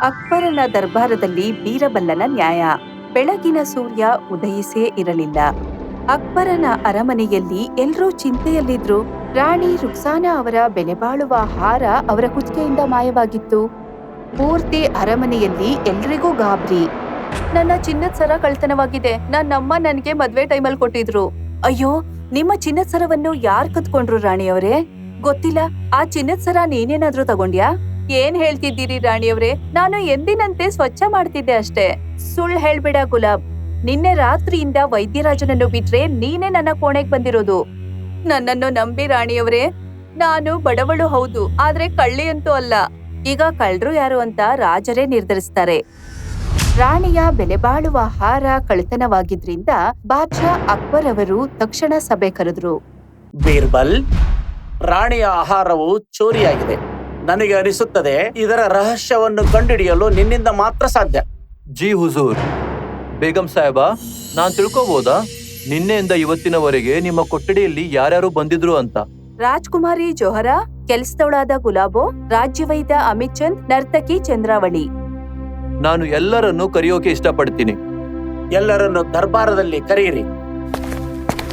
ಅಕ್ಬರನ ದರ್ಬಾರದಲ್ಲಿ ಬೀರಬಲ್ಲನ ನ್ಯಾಯ. ಬೆಳಗಿನ ಸೂರ್ಯ ಉದಯಿಸೇ ಇರಲಿಲ್ಲ. ಅಕ್ಬರನ ಅರಮನೆಯಲ್ಲಿ ಎಲ್ರೂ ಚಿಂತೆಯಲ್ಲಿದ್ರು. ರಾಣಿ ರುಕ್ಸಾನಾ ಅವರ ಬೆಲೆಬಾಳುವ ಹಾರ ಅವರ ಕುತ್ತಿಗೆಯಿಂದ ಮಾಯವಾಗಿತ್ತು. ಪೂರ್ತಿ ಅರಮನೆಯಲ್ಲಿ ಎಲ್ರಿಗೂ ಗಾಬರಿ. ನನ್ನ ಚಿನ್ನದ ಸರ ಕಳ್ತನವಾಗಿದೆ. ನನ್ನಮ್ಮ ನನ್ಗೆ ಮದ್ವೆ ಟೈಮಲ್ಲಿ ಕೊಟ್ಟಿದ್ರು. ಅಯ್ಯೋ, ನಿಮ್ಮ ಚಿನ್ನದ ಸರವನ್ನು ಯಾರ್ ಕತ್ಕೊಂಡ್ರು ರಾಣಿಯವರೇ? ಗೊತ್ತಿಲ್ಲ. ಆ ಚಿನ್ನದ ಸರ ನೀನೇನಾದ್ರೂ ತಗೊಂಡ್ಯಾ? ಏನ್ ಹೇಳ್ತಿದ್ದೀರಿ ರಾಣಿಯವರೇ? ನಾನು ಎಂದಿನಂತೆ ಸ್ವಚ್ಛ ಮಾಡ್ತಿದ್ದೆ ಅಷ್ಟೇ. ಸುಳ್ಳು ಹೇಳ್ಬೇಡ ಗುಲಾಬ್. ನಿನ್ನೆ ರಾತ್ರಿಯಿಂದ ವೈದ್ಯರಾಜನನ್ನು ಬಿಟ್ರೆ ನೀನೇ ನನ್ನ ಕೋಣೆಗ್ ಬಂದಿರೋದು. ನನ್ನನ್ನು ನಂಬಿ ರಾಣಿಯವರೇ. ನಾನು ಬಡವಳು ಹೌದು, ಆದ್ರೆ ಕಳ್ಳಿ ಅಂತೂ ಅಲ್ಲ. ಈಗ ಕಳ್ರು ಯಾರು ಅಂತ ರಾಜರೇ ನಿರ್ಧರಿಸ್ತಾರೆ. ರಾಣಿಯ ಬೆಲೆಬಾಳುವ ಹಾರ ಕಳ್ತನವಾಗಿದ್ರಿಂದ ಬಾದ್ಶಾ ಅಕ್ಬರ್ ಅವರು ತಕ್ಷಣ ಸಭೆ ಕರೆದ್ರು. ಬೀರ್ಬಲ್, ರಾಣಿಯ ಆಹಾರವು ಚೋರಿಯಾಗಿದೆ. ನನಗೆ ಅನಿಸುತ್ತದೆ ಇದರ ರಹಸ್ಯವನ್ನು ಕಂಡುಹಿಡಿಯಲು ನಿನ್ನಿಂದ ಮಾತ್ರ ಸಾಧ್ಯ. ಜಿ ಹುಜೂರ್. ಬೇಗಂ ಸಾಹೇಬ, ನಾನ್ ತಿಳ್ಕೋಬಹುದಾ ನಿನ್ನೆಯಿಂದ ಇವತ್ತಿನವರೆಗೆ ನಿಮ್ಮ ಕೊಠಡಿಯಲ್ಲಿ ಯಾರ್ಯಾರು ಬಂದಿದ್ರು ಅಂತ? ರಾಜ್ಕುಮಾರಿ ಜೋಹರಾ, ಕೆಲ್ಸದವಳಾದ ಗುಲಾಬೋ, ರಾಜ್ಯವೈದ್ಯ ಅಮಿತ್ ಚಂದ್, ನರ್ತಕಿ ಚಂದ್ರಾವಳಿ. ನಾನು ಎಲ್ಲರನ್ನೂ ಕರೆಯೋಕೆ ಇಷ್ಟಪಡ್ತೀನಿ. ಎಲ್ಲರನ್ನು ದರ್ಬಾರದಲ್ಲಿ ಕರೆಯಿರಿ.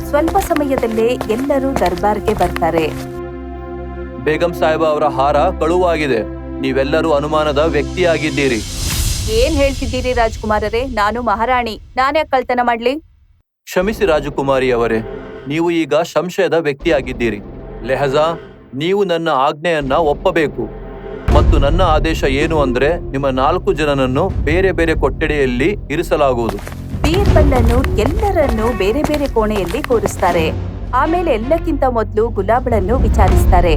ಸ್ವಲ್ಪ ಸಮಯದಲ್ಲೇ ಎಲ್ಲರೂ ದರ್ಬಾರ್ಗೆ ಬರ್ತಾರೆ. ಬೇಗಂ ಸಾಹೇಬ ಅವರ ಹಾರ ಕಳುವಾಗಿದೆ. ನೀವೆಲ್ಲರೂ ಅನುಮಾನದ ವ್ಯಕ್ತಿಯಾಗಿದ್ದೀರಿ. ಏನ್ ಹೇಳ್ತಿದ್ದೀರಿ ರಾಜ್ಕುಮಾರರೇ? ನಾನು ಮಹಾರಾಣಿ. ನಾನೇ ಕಳ್ತನ ಮಾಡ್ಲಿ? ಕ್ಷಮಿಸಿ ರಾಜಕುಮಾರಿ ಅವರೇ, ನೀವು ಈಗ ಸಂಶಯದ ವ್ಯಕ್ತಿಯಾಗಿದ್ದೀರಿ. ಲೆಹಜಾ, ನೀವು ನನ್ನ ಆಜ್ಞೆಯನ್ನ ಒಪ್ಪಬೇಕು. ಮತ್ತು ನನ್ನ ಆದೇಶ ಏನು ಅಂದ್ರೆ ನಿಮ್ಮ 4 ಜನನನ್ನು ಬೇರೆ ಬೇರೆ ಕೊಠಡಿಯಲ್ಲಿ ಇರಿಸಲಾಗುವುದು. ಬೀರ್ಬಲ್ಲನ್ನು ಎಲ್ಲರನ್ನೂ ಬೇರೆ ಬೇರೆ ಕೋಣೆಯಲ್ಲಿ ಕೂರಿಸ್ತಾರೆ. ಆಮೇಲೆ ಎಲ್ಲಕ್ಕಿಂತ ಮೊದಲು ಗುಲಾಬಳನ್ನು ವಿಚಾರಿಸ್ತಾರೆ.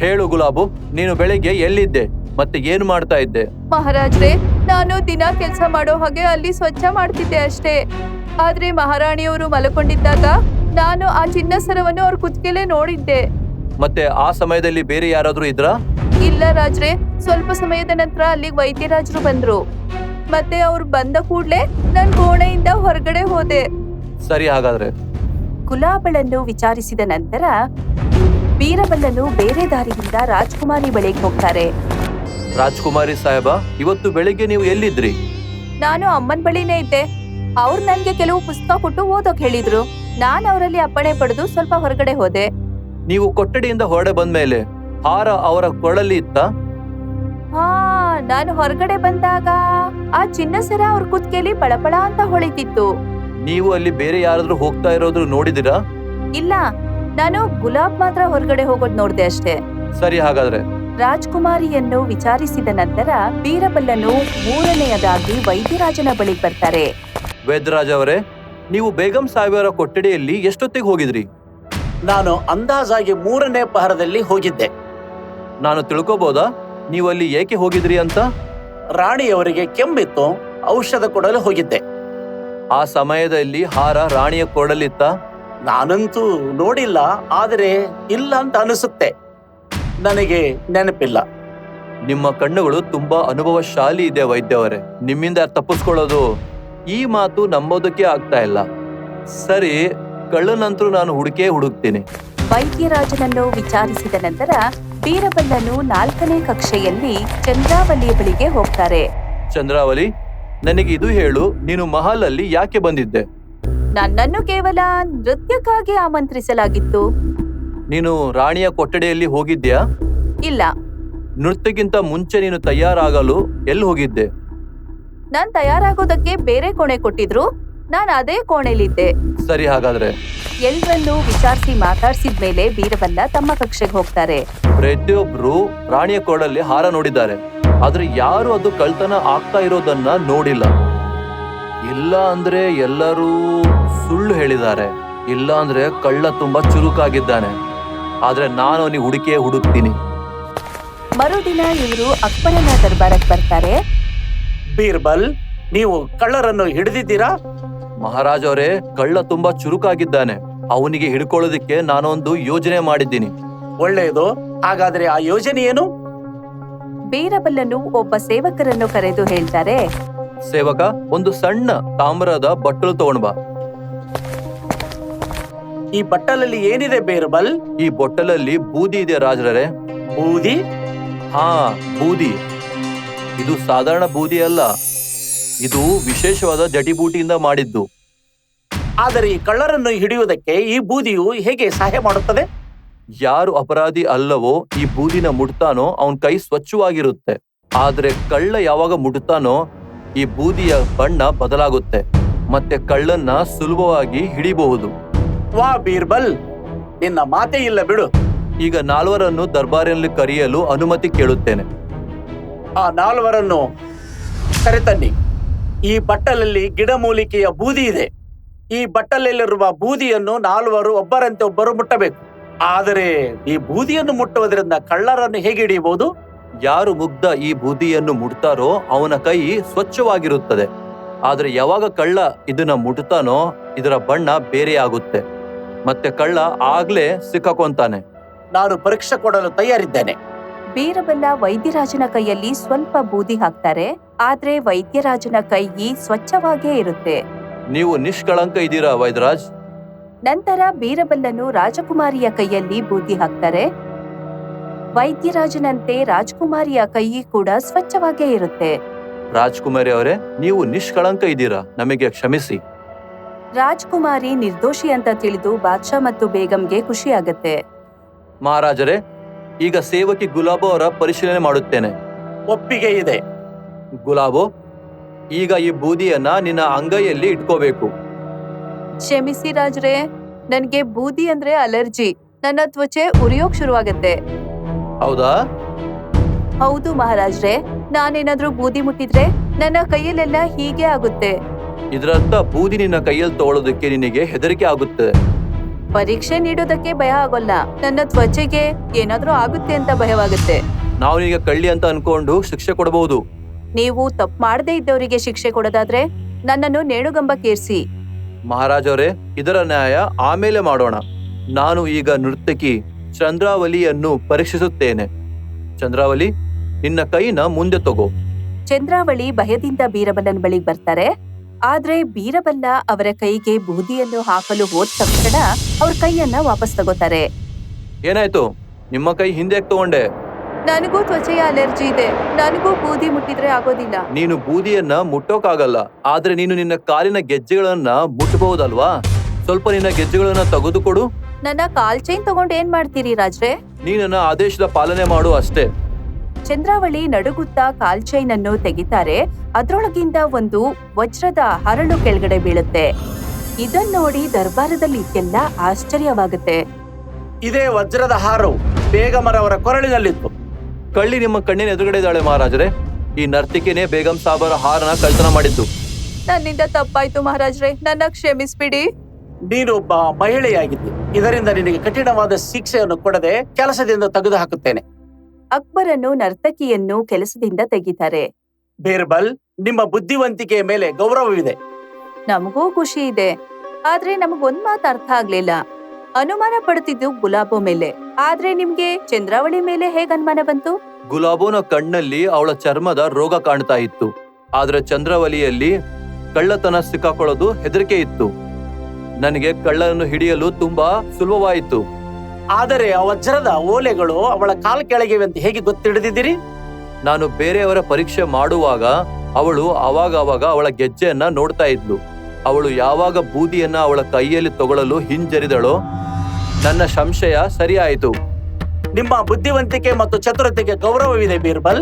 ಹೇಳು ಗುಲಾಬು, ನೀನು ಬೆಳಿಗ್ಗೆ ಎಲ್ಲಿದ್ದೆ ಮತ್ತೆ ಏನು ಮಾಡ್ತಾ ಇದ್ದೆ? ಮಹಾರಾಜ್ರೆ, ನಾನು ದಿನ ಕೆಲಸ ಮಾಡೋ ಹಾಗೆ ಅಲ್ಲಿ ಸ್ವಚ್ಛ ಮಾಡ್ತಿದ್ದೆ ಅಷ್ಟೇ. ಆದ್ರೆ ಮಹಾರಾಣಿಯವರು ಮಲ್ಕೊಂಡಿದ್ದಾಗ ನಾನು ಆ ಚಿನ್ನ ಸರವನ್ನು ಅವ್ರ ಕುತ್ತಿಗೆಲೇ ನೋಡಿದ್ದೆ. ಮತ್ತೆ ಆ ಸಮಯದಲ್ಲಿ ಬೇರೆ ಯಾರಾದ್ರೂ ಇದ್ರಾ? ಇಲ್ಲ ರಾಜ್ರೆ, ಸ್ವಲ್ಪ ಸಮಯದ ನಂತರ ಅಲ್ಲಿಗೆ ವೈದ್ಯರಾಜರು ಬಂದ್ರು. ಮತ್ತೆ ಅವ್ರು ಬಂದ ಕೂಡ್ಲೆ ನನ್ ಕೋಣೆಯಿಂದ ಹೊರಗಡೆ ಹೋದೆ. ಸರಿ, ಹಾಗಾದ್ರೆ ಗುಲಾಬಳನ್ನು ವಿಚಾರಿಸಿದ ನಂತರ ಬೀರಬಲ್ಲನು ಬೇರೆ ದಾರಿಯಿಂದ ರಾಜ್ಕುಮಾರಿ ಬಳಿಗೆ ಹೋಗ್ತಾರೆ. ರಾಜ್ಕುಮಾರಿ ಸಾಹೇಬ, ಇವತ್ತು ಬೆಳಿಗ್ಗೆ ನೀವು ಎಲ್ಲಿದ್ರಿ? ನಾನು ಅಮ್ಮನ್ ಬಳಿನೇ ಇದ್ದೆ. ಅವ್ರು ನನ್ಗೆ ಕೆಲವು ಪುಸ್ತಕ ಕೊಟ್ಟು ಓದೋಕ್ ಹೇಳಿದ್ರು. ನಾನ್ ಅವರಲ್ಲಿ ಅಪ್ಪಣೆ ಪಡೆದು ಸ್ವಲ್ಪ ಹೊರಗಡೆ ಹೋದೆ. ನೀವು ಕೊಠಡಿಯಿಂದ ಹೊರಡೆ ಬಂದ್ಮೇಲೆ ಹಾರ ಅವರ ಕೊಳಲಿ ಇತ್ತ? ಹಾ, ನಾನು ಹೊರಗಡೆ ಬಂದಾಗ ಆ ಚಿನ್ನ ಸರ ಅವ್ರ ಕುತ್ತಿಗೆಲಿ ಪಳಪಳ ಅಂತ ಹೊಳಿತಿತ್ತು. ನೀವು ಅಲ್ಲಿ ಬೇರೆ ಯಾರಾದ್ರೂ ಹೋಗ್ತಾ ಇರೋದು ನೋಡಿದಿರಾ? ಇಲ್ಲ, ನಾನು ಗುಲಾಬ್ ಮಾತ್ರ ಹೊರಗಡೆ ಹೋಗೋದ್ ನೋಡ್ದೆ ಅಷ್ಟೇ. ಸರಿ, ಹಾಗಾದ್ರೆ ರಾಜ್ಕುಮಾರಿಯನ್ನು ವಿಚಾರಿಸಿದ ನಂತರ ಬೀರಬಲ್ಲನು ಮೂರನೆಯದಾಗಿ ವೈದ್ಯರಾಜನ ಬಳಿಗೆ ಬರ್ತಾರೆ. ವೈದ್ಯರಾಜ್ ಅವರೇ, ನೀವು ಬೇಗಂ ಸಾಹೇಬರ ಕೊಠಡಿಯಲ್ಲಿ ಎಷ್ಟೊತ್ತಿಗೆ ಹೋಗಿದ್ರಿ? ನಾನು ಅಂದಾಜಾಗಿ 3ನೇ ಪಹರದಲ್ಲಿ ಹೋಗಿದ್ದೆ. ನಾನು ತಿಳ್ಕೋಬಹುದಾ ನೀವು ಅಲ್ಲಿ ಏಕೆ ಹೋಗಿದ್ರಿ ಅಂತ? ರಾಣಿಯವರಿಗೆ ಕೆಮ್ಮಿತ್ತು, ಔಷಧ ಕೊಡಲು ಹೋಗಿದ್ದೆ. ಆ ಸಮಯದಲ್ಲಿ ಹಾರ ರಾಣಿಯ ಕೊಡಲಿತ್ತ? ನಾನಂತೂ ನೋಡಿಲ್ಲ, ಆದರೆ ಇಲ್ಲ ಅಂತ ಅನಿಸುತ್ತೆ. ನನಗೆ ನೆನಪಿಲ್ಲ. ನಿಮ್ಮ ಕಣ್ಣುಗಳು ತುಂಬಾ ಅನುಭವಶಾಲಿ ಇದೆ ವೈದ್ಯವರೇ. ನಿಮ್ಮಿಂದ ತಪ್ಪಿಸ್ಕೊಳ್ಳೋದು ಈ ಮಾತು ನಂಬೋದಕ್ಕೆ ಆಗ್ತಾ ಇಲ್ಲ. ಸರಿ, ಕಳ್ಳನಂತರೂ ನಾನು ಹುಡುಕ್ತೀನಿ. ವೈದ್ಯರಾಜನನ್ನು ವಿಚಾರಿಸಿದ ನಂತರ ಬೀರಬಲ್ಲನು 4ನೇ ಕಕ್ಷೆಯಲ್ಲಿ ಚಂದ್ರಾವಳಿಯ ಬಳಿಗೆ ಹೋಗ್ತಾರೆ. ಚಂದ್ರಾವಳಿ, ನನಗೆ ಇದು ಹೇಳು, ನೀನು ಮಹಲ್ ಅಲ್ಲಿ ಯಾಕೆ ಬಂದಿದ್ದೆ? ನನ್ನನ್ನು ಕೇವಲ ನೃತ್ಯಕ್ಕಾಗಿ ಆಮಂತ್ರಿಸಲಾಗಿತ್ತು. ನೀನು ರಾಣಿಯ ಕೊಠಡಿಯಲ್ಲಿ ಹೋಗಿದ್ಯಾ? ಇಲ್ಲ. ನೃತ್ಯಕ್ಕಿಂತ ಮುಂಚೆ ನೀನು ತಯಾರಾಗಲು ಎಲ್ಲಿ ಹೋಗಿದ್ದೆ? ನಾನ್ ತಯಾರಾಗೋದಕ್ಕೆ ಬೇರೆ ಕೋಣೆ ಕೊಟ್ಟಿದ್ರು. ನಾನ್ ಅದೇ ಕೋಣೆಲಿದ್ದೆ. ಸರಿ, ಹಾಗಾದ್ರೆ ಎಲ್ರನ್ನೂ ವಿಚಾರಿಸಿ ಮಾತಾಡ್ಸಿದ್ಮೇಲೆ ಬೀರಬಲ್ಲ ತಮ್ಮ ಕಕ್ಷೆಗೆ ಹೋಗ್ತಾರೆ. ಪ್ರತಿಯೊಬ್ರು ರಾಣಿಯ ಕೊಡಲ್ಲಿ ಹಾರ ನೋಡಿದ್ದಾರೆ, ಆದ್ರೆ ಯಾರು ಅದು ಕಳ್ತನ ಆಗ್ತಾ ಇರೋದನ್ನ ನೋಡಿಲ್ಲ. ಇಲ್ಲ ಅಂದ್ರೆ ಎಲ್ಲರೂ ಸುಳ್ಳು ಹೇಳಿದ್ದಾರೆ, ಇಲ್ಲ ಅಂದ್ರೆ ಕಳ್ಳ ತುಂಬಾ ಚುರುಕಾಗಿದ್ದಾನೆ. ಆದ್ರೆ ನಾನು ಅವನಿಗೆ ಹುಡುಕ್ತೀನಿ. ಮರುದಿನ ಇವರು ಅಕ್ಬರನ ದರ್ಬಾರಕ್ಕೆ ಬರ್ತಾರೆ. ಬೀರ್ಬಲ್, ನೀವು ಕಳ್ಳರನ್ನು ಹಿಡಿದಿದ್ದೀರಾ? ಮಹಾರಾಜ್ ಅವರೇ, ಕಳ್ಳ ತುಂಬಾ ಚುರುಕಾಗಿದ್ದಾನೆ. ಅವನಿಗೆ ಹಿಡ್ಕೊಳ್ಳೋದಿಕ್ಕೆ ನಾನೊಂದು ಯೋಜನೆ ಮಾಡಿದ್ದೀನಿ. ಒಳ್ಳೆಯದು. ಹಾಗಾದ್ರೆ ಆ ಯೋಜನೆ ಏನು? ಬೀರಬಲ್ಲನು ಒಬ್ಬ ಸೇವಕರನ್ನು ಕರೆದು ಹೇಳ್ತಾರೆ. ಸೇವಕ, ಒಂದು ಸಣ್ಣ ತಾಮ್ರದ ಬಟ್ಟಲು ತಗೊಂಡ್ ಬಾ. ಈ ಬಟ್ಟಲಲ್ಲಿ ಏನಿದೆ ಬೀರ್ಬಲ್? ಈ ಬೊಟ್ಟಲಲ್ಲಿ ಬೂದಿ ಇದೆ ರಾಜರೇ. ಬೂದಿ? ಹಾ, ಬೂದಿ. ಇದು ಸಾಧಾರಣ ಬೂದಿ ಅಲ್ಲ, ಇದು ವಿಶೇಷವಾದ ಜಡಿಬೂಟಿಯಿಂದ ಮಾಡಿದ್ದು. ಆದರೆ ಈ ಕಳ್ಳರನ್ನು ಹಿಡಿಯುವುದಕ್ಕೆ ಈ ಬೂದಿಯು ಹೇಗೆ ಸಹಾಯ ಮಾಡುತ್ತದೆ? ಯಾರು ಅಪರಾಧಿ ಅಲ್ಲವೋ ಈ ಬೂದಿನ ಮುಟ್ತಾನೋ ಅವನ ಕೈ ಸ್ವಚ್ಛವಾಗಿರುತ್ತೆ. ಆದ್ರೆ ಕಳ್ಳ ಯಾವಾಗ ಮುಟ್ತಾನೋ ಈ ಬೂದಿಯ ಬಣ್ಣ ಬದಲಾಗುತ್ತೆ, ಮತ್ತೆ ಕಳ್ಳನ್ನ ಸುಲಭವಾಗಿ ಹಿಡಿಬಹುದು. ವಾ ಬೀರ್ಬಲ್, ನಿನ್ನ ಮಾತೇ ಇಲ್ಲ ಬಿಡು. ಈಗ 4 ದರ್ಬಾರಿನಲ್ಲಿ ಕರೆಯಲು ಅನುಮತಿ ಕೇಳುತ್ತೇನೆ. ಆ 4 ಕರೆತನ್ನಿ. ಈ ಬಟ್ಟಲಲ್ಲಿ ಗಿಡಮೂಲಿಕೆಯ ಬೂದಿ ಇದೆ. ಈ ಬಟ್ಟಲಲ್ಲಿರುವ ಬೂದಿಯನ್ನು 4 ಒಬ್ಬರಂತೆ ಒಬ್ಬರು ಮುಟ್ಟಬೇಕು. ಆದರೆ ಈ ಬೂದಿಯನ್ನು ಮುಟ್ಟುವುದರಿಂದ ಕಳ್ಳರನ್ನು ಹೇಗೆ ಹಿಡಿಯಬಹುದು? ಯಾರು ಮುಗ್ಧ ಈ ಬೂದಿಯನ್ನು ಮುಟ್ತಾರೋ ಅವನ ಕೈ ಸ್ವಚ್ಛವಾಗಿರುತ್ತದೆ. ಆದ್ರೆ ಯಾವಾಗ ಕಳ್ಳ ಇದನ್ನ ಮುಟ್ತಾನೋ ಇದರ ಬಣ್ಣ ಬೇರೆಯಾಗುತ್ತೆ, ಮತ್ತೆ ಕಳ್ಳ ಆಗ್ಲೇ ಸಿಕ್ಕಾಕೊಂತಾನೆ. ನಾನು ಪರೀಕ್ಷೆ ಕೊಡಲು ತಯಾರಿದ್ದೇನೆ. ಬೀರಬಲ್ಲ ವೈದ್ಯರಾಜನ ಕೈಯಲ್ಲಿ ಸ್ವಲ್ಪ ಬೂದಿ ಹಾಕ್ತಾರೆ, ಆದ್ರೆ ವೈದ್ಯರಾಜನ ಕೈ ಸ್ವಚ್ಛವಾಗೇ ಇರುತ್ತೆ. ನೀವು ನಿಷ್ಕಳಂಕ ಇದ್ದೀರಾ ವೈದ್ಯರಾಜ್? ನಂತರ ಬೀರಬಲ್ಲನು ರಾಜಕುಮಾರಿಯ ಕೈಯಲ್ಲಿ ಬೂದಿ ಹಾಕ್ತಾರೆ. ವೈದ್ಯರಾಜನಂತೆ ರಾಜಕುಮಾರಿಯ ಕೈ ಕೂಡ ಸ್ವಚ್ಛವಾಗೇ ಇರುತ್ತೆ. ರಾಜ್ಕುಮಾರಿ ಅವರೇ, ನೀವು ನಿಷ್ಕಳಂಕ ಇದ್ದೀರಾ, ನಮಗೆ ಕ್ಷಮಿಸಿ. ರಾಜ್ಕುಮಾರಿ ನಿರ್ದೋಷಿ ಅಂತ ತಿಳಿದು ಬಾದ್ಶಾ ಮತ್ತು ಬೇಗಂಗೆ ಖುಷಿ ಆಗತ್ತೆ. ಮಹಾರಾಜರೇ, ಈಗ ಸೇವಕಿ ಗುಲಾಬೋ ಅವರ ಪರಿಶೀಲನೆ ಮಾಡುತ್ತೇನೆ. ಒಪ್ಪಿಗೆ ಇದೆ. ಗುಲಾಬೋ, ಈಗ ಈ ಬೂದಿಯನ್ನ ನಿನ್ನ ಅಂಗೈಯಲ್ಲಿ ಇಟ್ಕೋಬೇಕು. ಕ್ಷಮಿಸಿ ರಾಜ್ರೆ, ನನ್ಗೆ ಬೂದಿ ಅಂದ್ರೆ ಅಲರ್ಜಿ. ನನ್ನ ತ್ವಚೆ ಉರಿಯೋಕ್ ಶುರುವಾಗತ್ತೆ. ಹೌದಾ? ಹೌದು ಮಹಾರಾಜ್ರೆ, ನಾನೇನಾದ್ರೂ ಬೂದಿ ಮುಟ್ಟಿದ್ರೆ ನನ್ನ ಕೈಯಲ್ಲೆಲ್ಲ ಹೀಗೆ ಆಗುತ್ತೆ. ಇದರರ್ಥ ಬೂದಿ ನಿನ್ನ ಕೈಯಲ್ಲಿ ತಗೊಳ್ಳೋದಕ್ಕೆ ನಿನಗೆ ಹೆದರಿಕೆ ಆಗುತ್ತೆ. ಪರೀಕ್ಷೆ ನೀಡೋದಕ್ಕೆ ಭಯ ಆಗೋಲ್ಲ, ನನ್ನ ತ್ವಚೆಗೆ ಏನಾದ್ರೂ ಆಗುತ್ತೆ ಅಂತ ಭಯವಾಗುತ್ತೆ. ನಾವು ನಿನಗೆ ಕಳ್ಳಿ ಅಂತ ಅನ್ಕೊಂಡು ಶಿಕ್ಷೆ ಕೊಡಬಹುದು. ನೀವು ತಪ್ಪು ಮಾಡದೇ ಇದ್ದವರಿಗೆ ಶಿಕ್ಷೆ ಕೊಡೋದಾದ್ರೆ ನನ್ನನ್ನು ನೇಣುಗಂಬಕ್ಕೇರ್ಸಿ. ಮಹಾರಾಜರೇ, ಇದರ ನ್ಯಾಯ ಆಮೇಲೆ ಮಾಡೋಣ. ನಾನು ಈಗ ನರ್ತಕಿ ಚಂದ್ರಾವಲಿಯನ್ನು ಪರೀಕ್ಷಿಸುತ್ತೇನೆ. ಚಂದ್ರಾವಲಿ, ನಿನ್ನ ಕೈನ ಮುಂದೆ ತಗೋ. ಚಂದ್ರಾವಳಿ ಭಯದಿಂದ ಬೀರಬಲ್ಲನ ಬಳಿಗೆ ಬರ್ತಾರೆ. ಆದ್ರೆ ಬೀರಬಲ್ಲ ಅವರ ಕೈಗೆ ಬೂದಿಯನ್ನು ಹಾಕಲು ಹೋದ ತಕ್ಷಣ ಅವ್ರ ಕೈಯನ್ನ ವಾಪಸ್ ತಗೋತಾರೆ. ಏನಾಯ್ತು? ನಿಮ್ಮ ಕೈ ಹಿಂದೆ ತಗೊಂಡೆ. ನನಗೂ ತ್ವಚೆಯ ಅಲರ್ಜಿ ಇದೆ, ನನಗೂ ಬೂದಿ ಮುಟ್ಟಿದ್ರೆ ಆಗೋದಿಲ್ಲ. ನೀನು ಬೂದಿಯನ್ನ ಮುಟ್ಟೋಕಾಗಲ್ಲ, ಆದ್ರೆ ನೀನು ನಿನ್ನ ಕಾಲಿನ ಗೆಜ್ಜೆಗಳನ್ನ ಮುಟ್ಟಬಹುದಲ್ವಾ? ಸ್ವಲ್ಪ ನಿನ್ನ ಗೆಜ್ಜೆಗಳನ್ನ ತೆಗೆದುಕೊಡು. ನನ್ನ ಕಾಲ್ ಚೈನ್ ತಗೊಂಡು ಏನ್ ಮಾಡ್ತೀರಿ ರಾಜ್ರೆ? ನೀ ನನ್ನ ಆದೇಶದ ಪಾಲನೆ ಮಾಡು ಅಷ್ಟೇ. ಚಂದ್ರಾವಳಿ ನಡುಗುತ್ತಾ ಕಾಲ್ ಚೈನ್ ಅನ್ನು ತೆಗಿತಾರೆ. ಅದ್ರೊಳಗಿಂದ ಒಂದು ವಜ್ರದ ಹರಳು ಕೆಳಗಡೆ ಬೀಳುತ್ತೆ. ಇದನ್ ನೋಡಿ ದರ್ಬಾರದಲ್ಲಿ ಎಲ್ಲ ಆಶ್ಚರ್ಯವಾಗುತ್ತೆ. ಇದೇ ವಜ್ರದ ಹಾರವು ಬೇಗಮರವರ ಕೊರಳಿನಲ್ಲಿತ್ತು. ಕಳ್ಳಿ ನಿಮ್ಮ ಕಣ್ಣಿನ ಎದುರುಗಡೆ ಇದ್ದಾಳೆ ಮಹಾರಾಜರೇ. ಈ ನರ್ತಿಕೆನೇ ಬೇಗಂ ಸಾಬರ ಹಾರನ ಕಳ್ತನ ಮಾಡಿದ್ದು. ನನ್ನಿಂದ ತಪ್ಪಾಯ್ತು ಮಹಾರಾಜ್ರೆ, ನನ್ನ ಕ್ಷಮಿಸ್ಬಿಡಿ. ನೀನೊಬ್ಬ ಮಹಿಳೆಯಾಗಿದ್ದಿ. ಇದರಿಂದ ನಿನಗೆ ಕಠಿಣವಾದ ಶಿಕ್ಷೆಯನ್ನು ಕೊಡದೆ ಕೆಲಸದಿಂದ ತೆಗೆದು ಹಾಕುತ್ತೇನೆ. ಅಕ್ಬರನ್ನು ನರ್ತಕಿಯನ್ನು ಕೆಲಸದಿಂದ ತೆಗಿತಾರೆ. ಬೀರ್ಬಲ್, ನಿಮ್ಮ ಬುದ್ಧಿವಂತಿಕೆಯ ಮೇಲೆ ಗೌರವವಿದೆ. ನಮಗೂ ಖುಷಿ ಇದೆ, ಆದ್ರೆ ನಮಗೊಂದ್ ಮಾತು ಅರ್ಥ ಆಗ್ಲಿಲ್ಲ. ಅನುಮಾನ ಪಡುತ್ತಿದ್ದು ಗುಲಾಬೋ ಮೇಲೆ, ಆದ್ರೆ ನಿಮ್ಗೆ ಚಂದ್ರಾವಳಿ ಮೇಲೆ ಹೇಗ್ ಅನುಮಾನ ಬಂತು? ಗುಲಾಬೋನ ಕಣ್ಣಲ್ಲಿ ಅವಳ ಚರ್ಮದ ರೋಗ ಕಾಣ್ತಾ ಇತ್ತು, ಆದ್ರೆ ಚಂದ್ರವಲಿಯಲ್ಲಿ ಕಳ್ಳತನ ಸಿಕ್ಕಾಕೊಳ್ಳೋದು ಹೆದರಿಕೆ ಇತ್ತು. ನನಗೆ ಕಳ್ಳರನ್ನು ಹಿಡಿಯಲು ತುಂಬಾ ಸುಲಭವಾಯಿತು. ಆದರೆ ಆ ವಜ್ರದ ಓಲೆಗಳು ಅವಳ ಕಾಲ್ ಕೆಳಗಿವೆ ಅಂತ ಹೇಗೆ ಗೊತ್ತಿಡಿದಿರಿ? ನಾನು ಬೇರೆಯವರ ಪರೀಕ್ಷೆ ಮಾಡುವಾಗ ಅವಳು ಅವಾಗ ಅವಳ ಗೆಜ್ಜೆಯನ್ನ ನೋಡ್ತಾ ಇದ್ಲು. ಅವಳು ಯಾವಾಗ ಬೂದಿಯನ್ನ ಅವಳ ಕೈಯಲ್ಲಿ ತಗೊಳ್ಳಲು ಹಿಂಜರಿದಳೋ ನನ್ನ ಸಂಶಯ ಸರಿಯಾಯಿತು. ನಿಮ್ಮ ಬುದ್ಧಿವಂತಿಕೆ ಮತ್ತು ಚತುರತೆಗೆ ಗೌರವವಿದೆ ಬೀರ್ಬಲ್.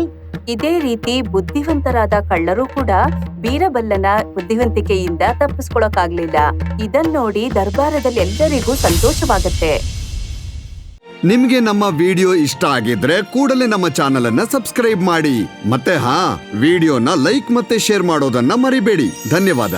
ಇದೇ ರೀತಿ ಬುದ್ಧಿವಂತರಾದ ಕಳ್ಳರು ಕೂಡ ಬೀರಬಲ್ಲನ ಬುದ್ಧಿವಂತಿಕೆಯಿಂದ ತಪ್ಪಿಸ್ಕೊಳಕ್ಕಾಗ್ಲಿಲ್ಲ. ಇದನ್ ನೋಡಿ ದರ್ಬಾರದಲ್ಲಿ ಎಲ್ಲರಿಗೂ ಸಂತೋಷವಾಗತ್ತೆ. ನಿಮ್ಗೆ ನಮ್ಮ ವಿಡಿಯೋ ಇಷ್ಟ ಆಗಿದ್ರೆ ಕೂಡಲೇ ನಮ್ಮ ಚಾನೆಲ್ ಅನ್ನ ಸಬ್ಸ್ಕ್ರೈಬ್ ಮಾಡಿ. ಮತ್ತೆ ವಿಡಿಯೋನ ಲೈಕ್ ಮತ್ತೆ ಶೇರ್ ಮಾಡೋದನ್ನ ಮರಿಬೇಡಿ. ಧನ್ಯವಾದ.